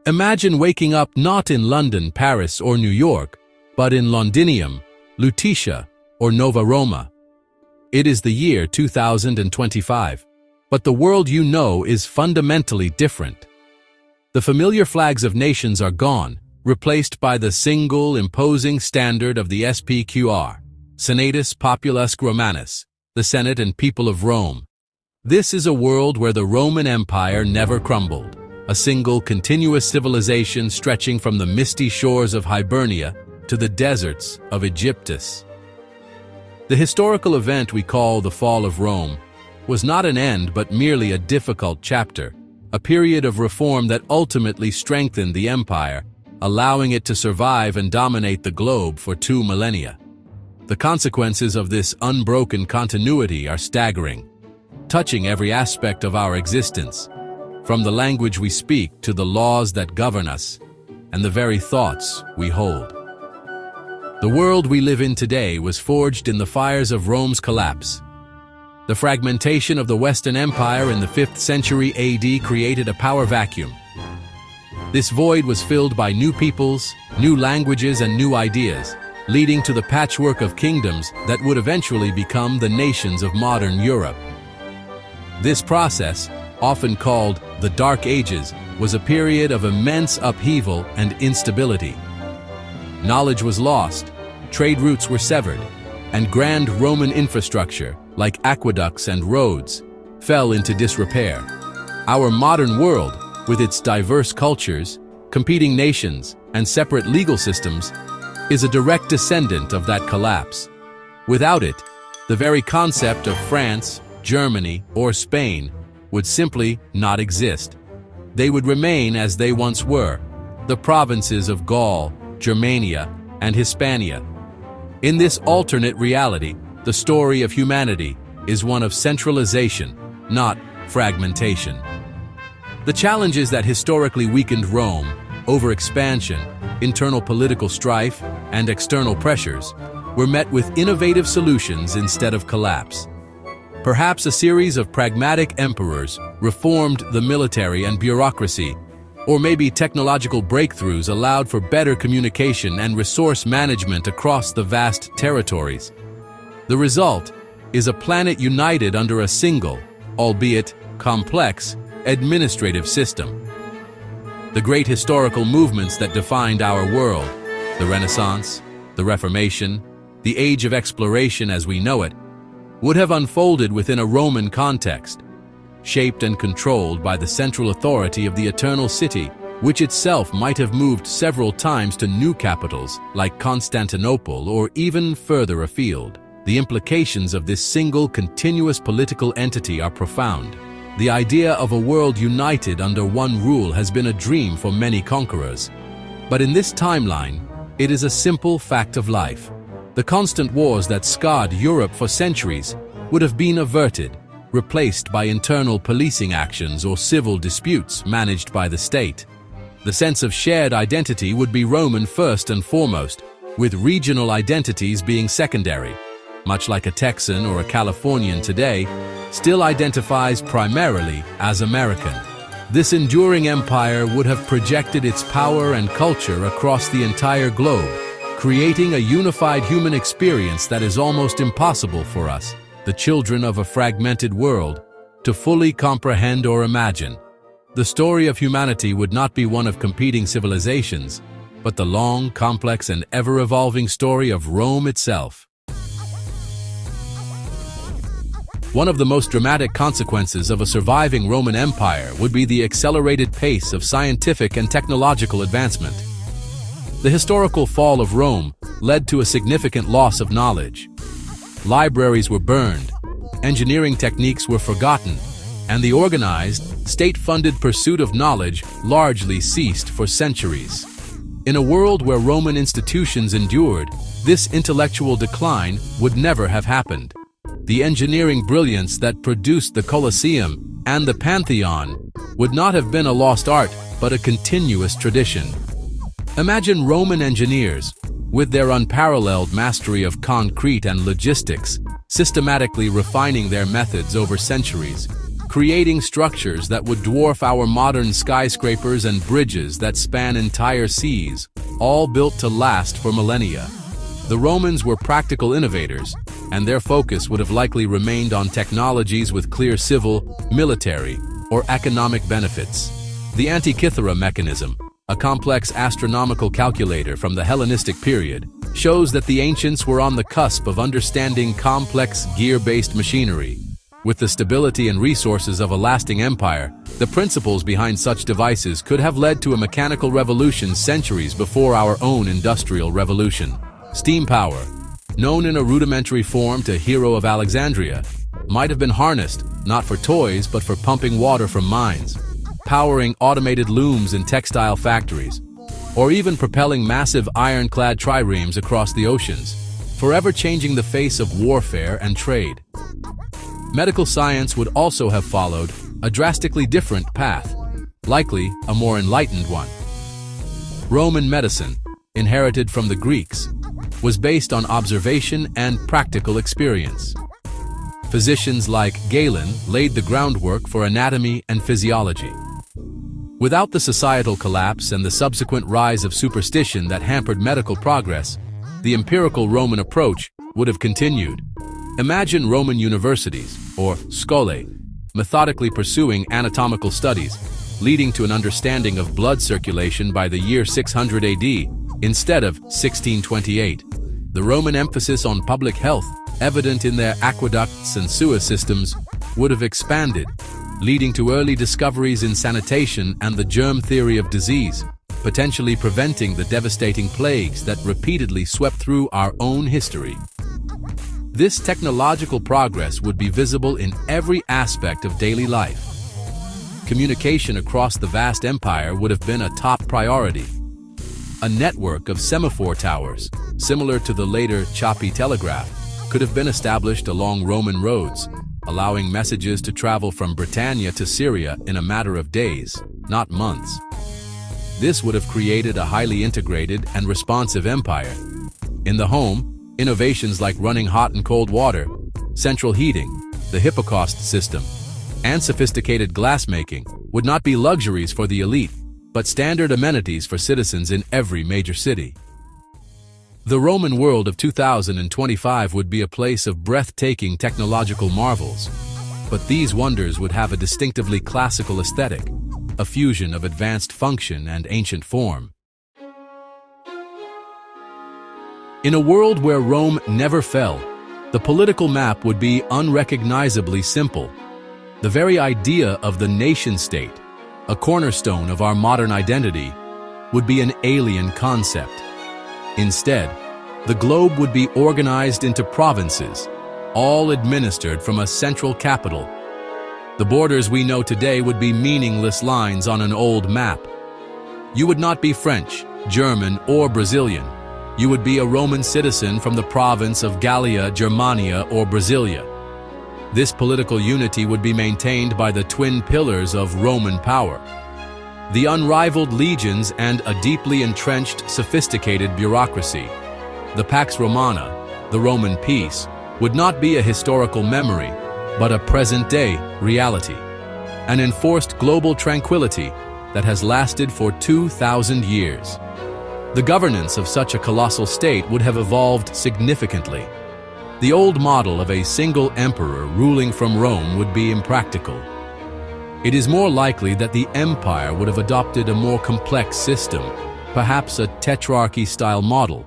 Imagine waking up not in London, Paris, or New York, but in Londinium, Lutetia, or Nova Roma. It is the year 2025, but the world you know is fundamentally different. The familiar flags of nations are gone, replaced by the single imposing standard of the SPQR, Senatus Populusque Romanus, the Senate and people of Rome. This is a world where the Roman Empire never crumbled, a single continuous civilization stretching from the misty shores of Hibernia to the deserts of Aegyptus. The historical event we call the Fall of Rome was not an end but merely a difficult chapter, a period of reform that ultimately strengthened the empire, allowing it to survive and dominate the globe for 2 millennia. The consequences of this unbroken continuity are staggering, touching every aspect of our existence, from the language we speak to the laws that govern us, and the very thoughts we hold. The world we live in today was forged in the fires of Rome's collapse. The fragmentation of the Western Empire in the 5th century AD created a power vacuum. This void was filled by new peoples, new languages, and new ideas, leading to the patchwork of kingdoms that would eventually become the nations of modern Europe. This process, often called the Dark Ages, was a period of immense upheaval and instability. Knowledge was lost, trade routes were severed, and grand Roman infrastructure, like aqueducts and roads, fell into disrepair. Our modern world, with its diverse cultures, competing nations, and separate legal systems, is a direct descendant of that collapse. Without it, the very concept of France, Germany, or Spain would simply not exist. They would remain as they once were, the provinces of Gaul, Germania, and Hispania. In this alternate reality, the story of humanity is one of centralization, not fragmentation. The challenges that historically weakened Rome, overexpansion, internal political strife, and external pressures, were met with innovative solutions instead of collapse. Perhaps a series of pragmatic emperors reformed the military and bureaucracy, or maybe technological breakthroughs allowed for better communication and resource management across the vast territories. The result is a planet united under a single, albeit complex, administrative system. The great historical movements that defined our world, the Renaissance, the Reformation, the Age of Exploration as we know it, would have unfolded within a Roman context, shaped and controlled by the central authority of the Eternal City, which itself might have moved several times to new capitals like Constantinople or even further afield. The implications of this single continuous political entity are profound. The idea of a world united under one rule has been a dream for many conquerors. But in this timeline, it is a simple fact of life. The constant wars that scarred Europe for centuries would have been averted, replaced by internal policing actions or civil disputes managed by the state. The sense of shared identity would be Roman first and foremost, with regional identities being secondary. Much like a Texan or a Californian today, still identifies primarily as American. This enduring empire would have projected its power and culture across the entire globe, creating a unified human experience that is almost impossible for us, the children of a fragmented world, to fully comprehend or imagine. The story of humanity would not be one of competing civilizations, but the long, complex, and ever-evolving story of Rome itself. One of the most dramatic consequences of a surviving Roman Empire would be the accelerated pace of scientific and technological advancement. The historical fall of Rome led to a significant loss of knowledge. Libraries were burned, engineering techniques were forgotten, and the organized, state-funded pursuit of knowledge largely ceased for centuries. In a world where Roman institutions endured, this intellectual decline would never have happened. The engineering brilliance that produced the Colosseum and the Pantheon would not have been a lost art, but a continuous tradition. Imagine Roman engineers, with their unparalleled mastery of concrete and logistics, systematically refining their methods over centuries, creating structures that would dwarf our modern skyscrapers and bridges that span entire seas, all built to last for millennia. The Romans were practical innovators, and their focus would have likely remained on technologies with clear civil, military, or economic benefits. The Antikythera mechanism, a complex astronomical calculator from the Hellenistic period, shows that the ancients were on the cusp of understanding complex gear-based machinery. With the stability and resources of a lasting empire, the principles behind such devices could have led to a mechanical revolution centuries before our own industrial revolution. Steam power, known in a rudimentary form to Hero of Alexandria, might have been harnessed not for toys but for pumping water from mines, powering automated looms in textile factories, or even propelling massive ironclad triremes across the oceans, forever changing the face of warfare and trade. Medical science would also have followed a drastically different path, likely a more enlightened one. Roman medicine, inherited from the Greeks, was based on observation and practical experience. Physicians like Galen laid the groundwork for anatomy and physiology. Without the societal collapse and the subsequent rise of superstition that hampered medical progress, the empirical Roman approach would have continued. Imagine Roman universities, or scholae, methodically pursuing anatomical studies, leading to an understanding of blood circulation by the year 600 AD instead of 1628. The Roman emphasis on public health, evident in their aqueducts and sewer systems, would have expanded, leading to early discoveries in sanitation and the germ theory of disease, potentially preventing the devastating plagues that repeatedly swept through our own history. This technological progress would be visible in every aspect of daily life. Communication across the vast empire would have been a top priority. A network of semaphore towers, similar to the later choppy telegraph, could have been established along Roman roads, allowing messages to travel from Britannia to Syria in a matter of days, not months. This would have created a highly integrated and responsive empire. In the home, innovations like running hot and cold water, central heating, the Hippocaust system, and sophisticated glassmaking would not be luxuries for the elite, but standard amenities for citizens in every major city. The Roman world of 2025 would be a place of breathtaking technological marvels, but these wonders would have a distinctively classical aesthetic, a fusion of advanced function and ancient form. In a world where Rome never fell, the political map would be unrecognizably simple. The very idea of the nation-state, a cornerstone of our modern identity, would be an alien concept. Instead, the globe would be organized into provinces, all administered from a central capital. The borders we know today would be meaningless lines on an old map. You would not be French, German, or Brazilian. You would be a Roman citizen from the province of Gallia, Germania, or Brasilia. This political unity would be maintained by the twin pillars of Roman power: the unrivaled legions and a deeply entrenched, sophisticated bureaucracy. The Pax Romana, the Roman peace, would not be a historical memory, but a present-day reality. An enforced global tranquility that has lasted for 2,000 years. The governance of such a colossal state would have evolved significantly. The old model of a single emperor ruling from Rome would be impractical. It is more likely that the empire would have adopted a more complex system, perhaps a tetrarchy-style model,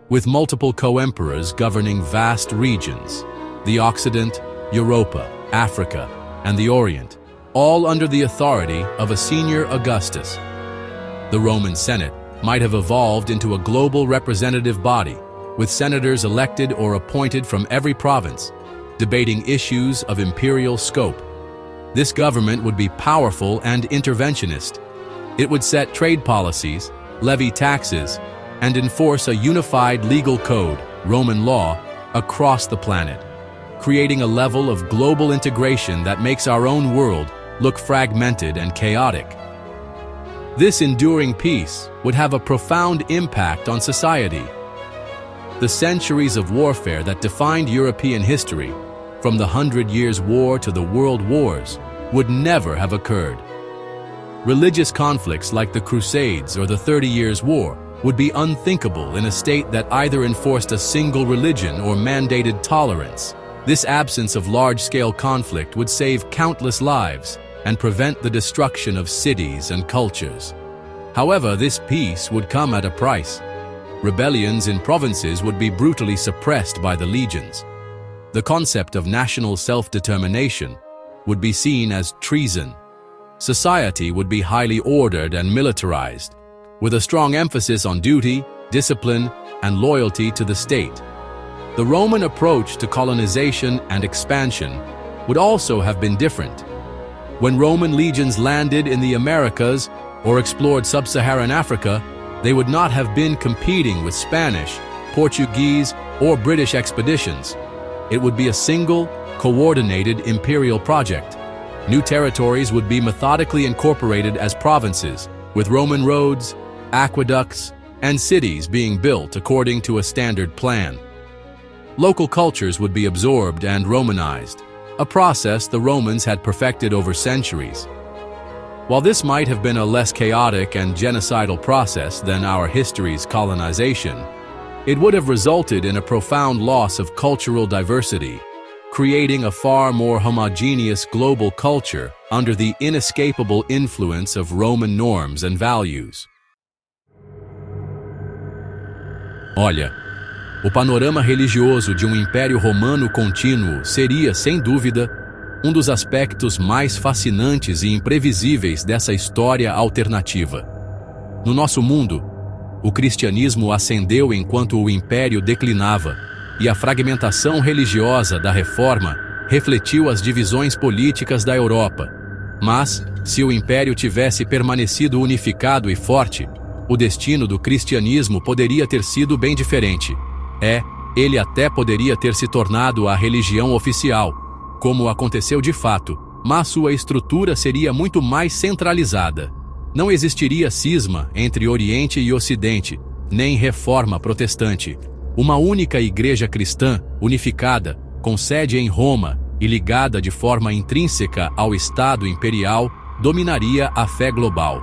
with multiple co-emperors governing vast regions: the Occident, Europa, Africa, and the Orient, all under the authority of a senior Augustus. The Roman Senate might have evolved into a global representative body, with senators elected or appointed from every province, debating issues of imperial scope. This government would be powerful and interventionist. It would set trade policies, levy taxes, and enforce a unified legal code, Roman law, across the planet, creating a level of global integration that makes our own world look fragmented and chaotic. This enduring peace would have a profound impact on society. The centuries of warfare that defined European history, from the 100 Years' War to the World Wars, would never have occurred. Religious conflicts like the Crusades or the 30 Years' War would be unthinkable in a state that either enforced a single religion or mandated tolerance. This absence of large-scale conflict would save countless lives and prevent the destruction of cities and cultures. However, this peace would come at a price. Rebellions in provinces would be brutally suppressed by the legions. The concept of national self-determination would be seen as treason. Society would be highly ordered and militarized, with a strong emphasis on duty, discipline, and loyalty to the state. The Roman approach to colonization and expansion would also have been different. When Roman legions landed in the Americas or explored sub-Saharan Africa, they would not have been competing with Spanish, Portuguese, or British expeditions. It would be a single, coordinated imperial project. New territories would be methodically incorporated as provinces, with Roman roads, aqueducts, and cities being built according to a standard plan. Local cultures would be absorbed and Romanized, a process the Romans had perfected over centuries. While this might have been a less chaotic and genocidal process than our history's colonization, it would have resulted in a profound loss of cultural diversity, creating a far more homogeneous global culture under the inescapable influence of Roman norms and values. Olha, o panorama religioso de um Império Romano contínuo seria, sem dúvida, um dos aspectos mais fascinantes e imprevisíveis dessa história alternativa. No nosso mundo, o cristianismo ascendeu enquanto o Império declinava, e a fragmentação religiosa da Reforma refletiu as divisões políticas da Europa. Mas, se o Império tivesse permanecido unificado e forte, o destino do cristianismo poderia ter sido bem diferente. Ele até poderia ter se tornado a religião oficial, como aconteceu de fato, mas sua estrutura seria muito mais centralizada. Não existiria cisma entre Oriente e Ocidente, nem reforma protestante. Uma única igreja cristã, unificada, com sede em Roma e ligada de forma intrínseca ao Estado imperial, dominaria a fé global.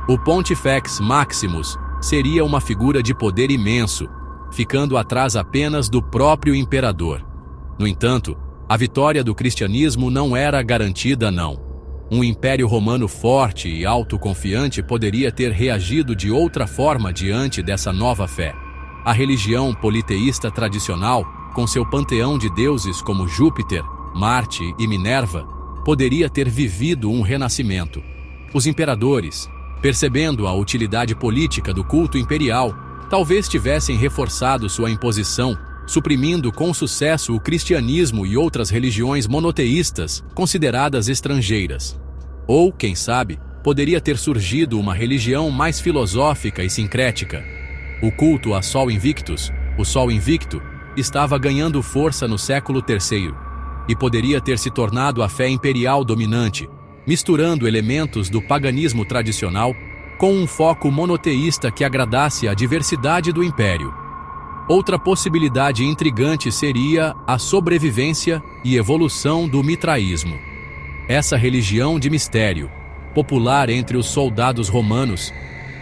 O Pontifex Maximus seria uma figura de poder imenso, ficando atrás apenas do próprio imperador. No entanto, a vitória do cristianismo não era garantida, não. Um império romano forte e autoconfiante poderia ter reagido de outra forma diante dessa nova fé. A religião politeísta tradicional, com seu panteão de deuses como Júpiter, Marte e Minerva, poderia ter vivido um renascimento. Os imperadores, percebendo a utilidade política do culto imperial, talvez tivessem reforçado sua imposição, suprimindo com sucesso o cristianismo e outras religiões monoteístas consideradas estrangeiras. Ou, quem sabe, poderia ter surgido uma religião mais filosófica e sincrética. O culto a Sol Invictus, o Sol Invicto, estava ganhando força no século III e poderia ter se tornado a fé imperial dominante, misturando elementos do paganismo tradicional com um foco monoteísta que agradasse a diversidade do império. Outra possibilidade intrigante seria a sobrevivência e evolução do mitraísmo. Essa religião de mistério, popular entre os soldados romanos,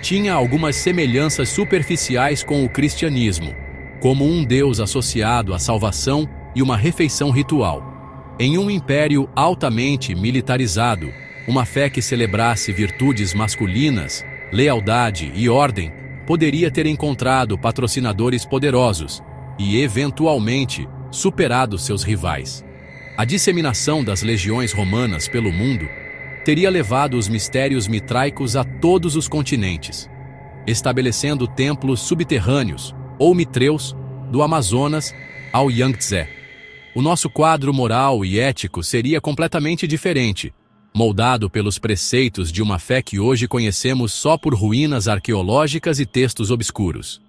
tinha algumas semelhanças superficiais com o cristianismo, como um deus associado à salvação e uma refeição ritual. Em um império altamente militarizado, uma fé que celebrasse virtudes masculinas, lealdade e ordem, poderia ter encontrado patrocinadores poderosos e, eventualmente, superado seus rivais. A disseminação das legiões romanas pelo mundo teria levado os mistérios mitraicos a todos os continentes, estabelecendo templos subterrâneos, ou mitreus, do Amazonas ao Yangtze. O nosso quadro moral e ético seria completamente diferente, moldado pelos preceitos de uma fé que hoje conhecemos só por ruínas arqueológicas e textos obscuros.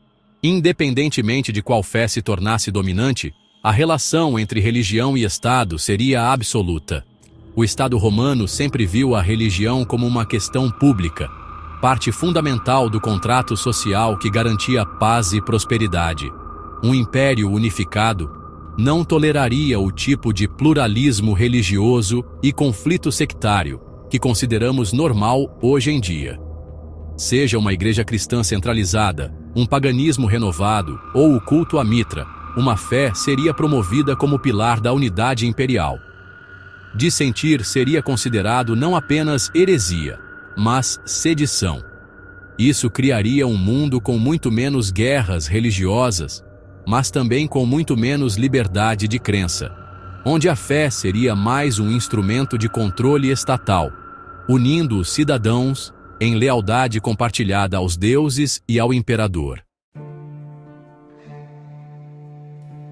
Independentemente de qual fé se tornasse dominante, a relação entre religião e Estado seria absoluta. O Estado romano sempre viu a religião como uma questão pública, parte fundamental do contrato social que garantia paz e prosperidade. Um império unificado não toleraria o tipo de pluralismo religioso e conflito sectário que consideramos normal hoje em dia. Seja uma igreja cristã centralizada, um paganismo renovado ou o culto a Mitra, uma fé seria promovida como pilar da unidade imperial. Dissentir seria considerado não apenas heresia, mas sedição. Isso criaria um mundo com muito menos guerras religiosas, mas também com muito menos liberdade de crença, onde a fé seria mais um instrumento de controle estatal, unindo os cidadãos em lealdade compartilhada aos deuses e ao imperador.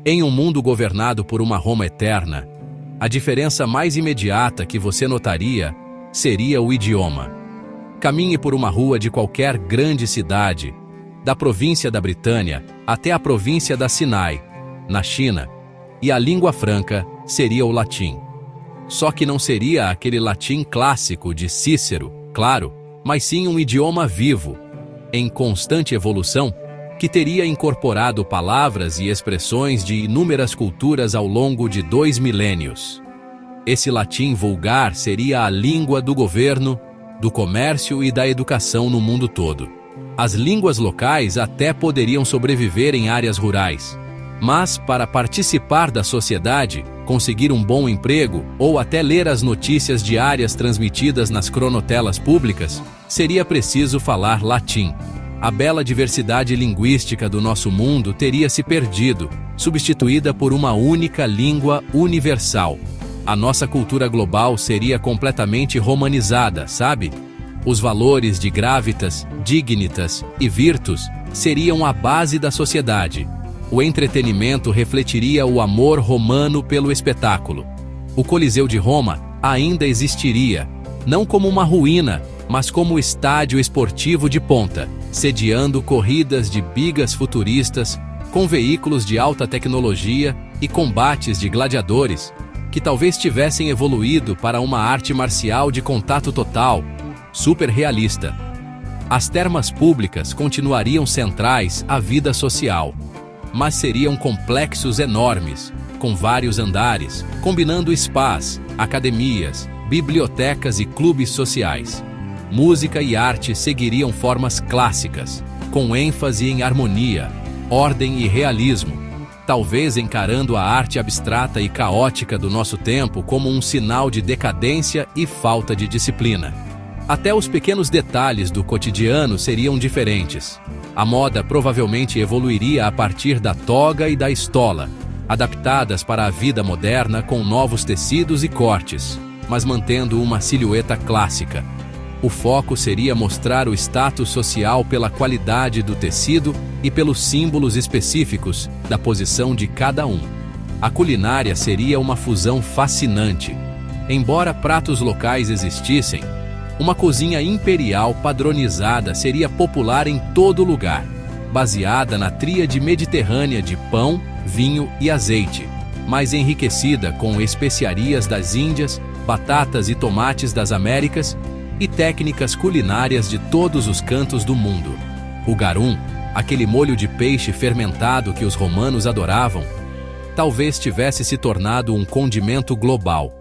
Em um mundo governado por uma Roma eterna, a diferença mais imediata que você notaria seria o idioma. Caminhe por uma rua de qualquer grande cidade, da província da Britânia até a província da Sinai, na China, e a língua franca seria o latim. Só que não seria aquele latim clássico de Cícero, claro, mas sim um idioma vivo, em constante evolução, que teria incorporado palavras e expressões de inúmeras culturas ao longo de 2 milênios. Esse latim vulgar seria a língua do governo, do comércio e da educação no mundo todo. As línguas locais até poderiam sobreviver em áreas rurais, mas para participar da sociedade, conseguir um bom emprego ou até ler as notícias diárias transmitidas nas cronotelas públicas, seria preciso falar latim. A bela diversidade linguística do nosso mundo teria se perdido, substituída por uma única língua universal. A nossa cultura global seria completamente romanizada, sabe? Os valores de gravitas, dignitas e virtus seriam a base da sociedade. O entretenimento refletiria o amor romano pelo espetáculo. O Coliseu de Roma ainda existiria, não como uma ruína, mas como estádio esportivo de ponta, sediando corridas de bigas futuristas, com veículos de alta tecnologia e combates de gladiadores, que talvez tivessem evoluído para uma arte marcial de contato total, super realista. As termas públicas continuariam centrais à vida social, mas seriam complexos enormes, com vários andares, combinando spas, academias, bibliotecas e clubes sociais. Música e arte seguiriam formas clássicas, com ênfase em harmonia, ordem e realismo, talvez encarando a arte abstrata e caótica do nosso tempo como um sinal de decadência e falta de disciplina. Até os pequenos detalhes do cotidiano seriam diferentes. A moda provavelmente evoluiria a partir da toga e da estola, adaptadas para a vida moderna com novos tecidos e cortes, mas mantendo uma silhueta clássica. O foco seria mostrar o status social pela qualidade do tecido e pelos símbolos específicos da posição de cada um. A culinária seria uma fusão fascinante. Embora pratos locais existissem, uma cozinha imperial padronizada seria popular em todo lugar, baseada na tríade mediterrânea de pão, vinho e azeite, mas enriquecida com especiarias das Índias, batatas e tomates das Américas e técnicas culinárias de todos os cantos do mundo. O garum, aquele molho de peixe fermentado que os romanos adoravam, talvez tivesse se tornado um condimento global,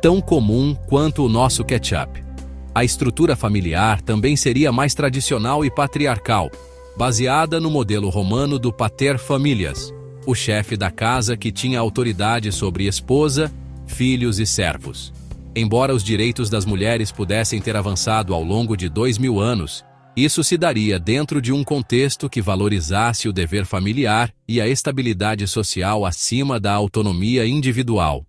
tão comum quanto o nosso ketchup. A estrutura familiar também seria mais tradicional e patriarcal, baseada no modelo romano do pater familias, o chefe da casa que tinha autoridade sobre esposa, filhos e servos. Embora os direitos das mulheres pudessem ter avançado ao longo de 2000 anos, isso se daria dentro de um contexto que valorizasse o dever familiar e a estabilidade social acima da autonomia individual.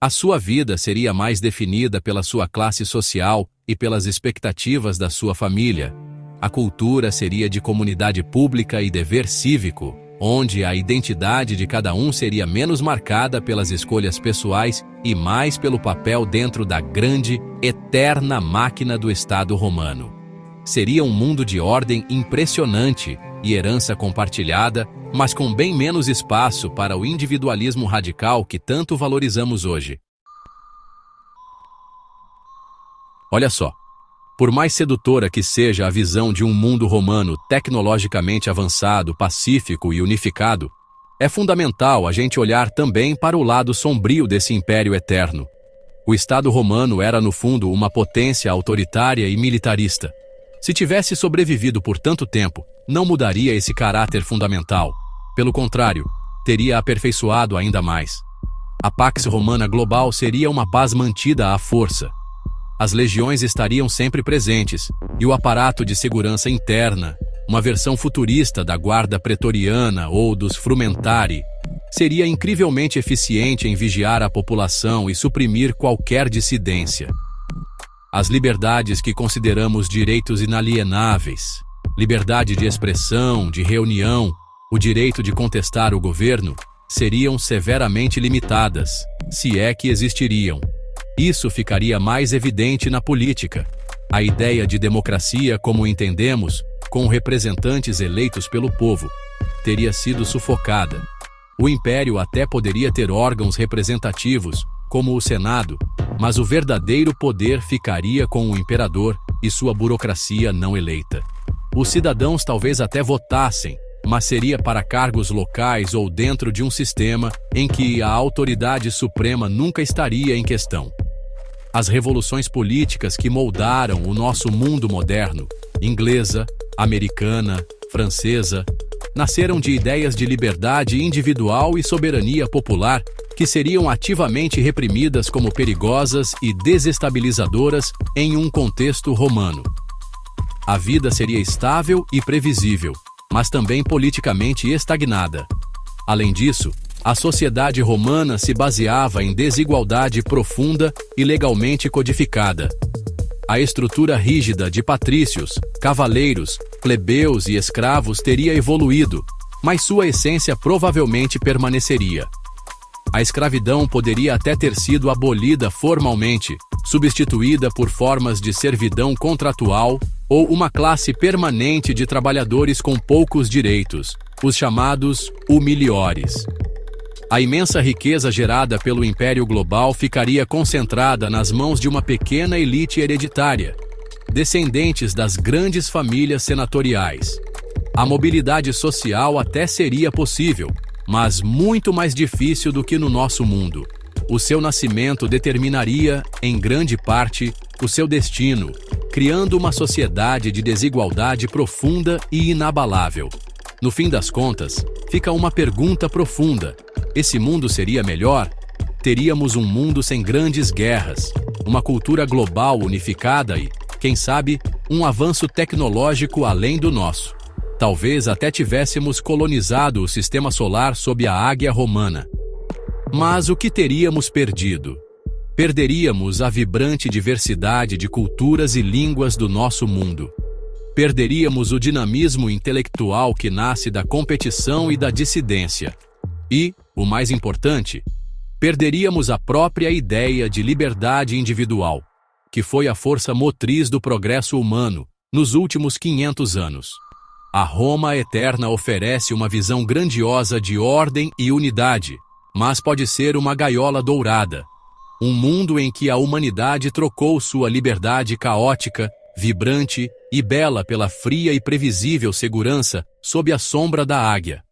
A sua vida seria mais definida pela sua classe social e pelas expectativas da sua família. A cultura seria de comunidade pública e dever cívico, onde a identidade de cada um seria menos marcada pelas escolhas pessoais e mais pelo papel dentro da grande, eterna máquina do Estado romano. Seria um mundo de ordem impressionante e herança compartilhada, mas com bem menos espaço para o individualismo radical que tanto valorizamos hoje. Olha só, por mais sedutora que seja a visão de um mundo romano tecnologicamente avançado, pacífico e unificado, É fundamental a gente olhar também para o lado sombrio desse império eterno. O Estado romano era, no fundo, uma potência autoritária e militarista. Se tivesse sobrevivido por tanto tempo, não mudaria esse caráter fundamental. Pelo contrário, teria aperfeiçoado ainda mais. A Pax Romana global seria uma paz mantida à força. As legiões estariam sempre presentes, e o aparato de segurança interna, uma versão futurista da guarda pretoriana ou dos frumentari, seria incrivelmente eficiente em vigiar a população e suprimir qualquer dissidência. As liberdades que consideramos direitos inalienáveis, liberdade de expressão, de reunião, o direito de contestar o governo, seriam severamente limitadas, se é que existiriam. Isso ficaria mais evidente na política. A ideia de democracia, como entendemos, com representantes eleitos pelo povo, teria sido sufocada. O império até poderia ter órgãos representativos, como o Senado, mas o verdadeiro poder ficaria com o imperador e sua burocracia não eleita. Os cidadãos talvez até votassem, mas seria para cargos locais ou dentro de um sistema em que a autoridade suprema nunca estaria em questão. As revoluções políticas que moldaram o nosso mundo moderno, inglesa, americana, francesa, nasceram de ideias de liberdade individual e soberania popular que seriam ativamente reprimidas como perigosas e desestabilizadoras em um contexto romano. A vida seria estável e previsível, mas também politicamente estagnada. Além disso, a sociedade romana se baseava em desigualdade profunda e legalmente codificada. A estrutura rígida de patrícios, cavaleiros, plebeus e escravos teria evoluído, mas sua essência provavelmente permaneceria. A escravidão poderia até ter sido abolida formalmente, substituída por formas de servidão contratual ou uma classe permanente de trabalhadores com poucos direitos, os chamados humiliores. A imensa riqueza gerada pelo Império Global ficaria concentrada nas mãos de uma pequena elite hereditária, descendentes das grandes famílias senatoriais. A mobilidade social até seria possível, mas muito mais difícil do que no nosso mundo. O seu nascimento determinaria, em grande parte, o seu destino, criando uma sociedade de desigualdade profunda e inabalável. No fim das contas, fica uma pergunta profunda: esse mundo seria melhor? Teríamos um mundo sem grandes guerras, uma cultura global unificada e, quem sabe, um avanço tecnológico além do nosso. Talvez até tivéssemos colonizado o sistema solar sob a águia romana. Mas o que teríamos perdido? Perderíamos a vibrante diversidade de culturas e línguas do nosso mundo. Perderíamos o dinamismo intelectual que nasce da competição e da dissidência. E, o mais importante, perderíamos a própria ideia de liberdade individual, que foi a força motriz do progresso humano nos últimos 500 anos. A Roma eterna oferece uma visão grandiosa de ordem e unidade, mas pode ser uma gaiola dourada, um mundo em que a humanidade trocou sua liberdade caótica, vibrante e bela pela fria e previsível segurança sob a sombra da águia.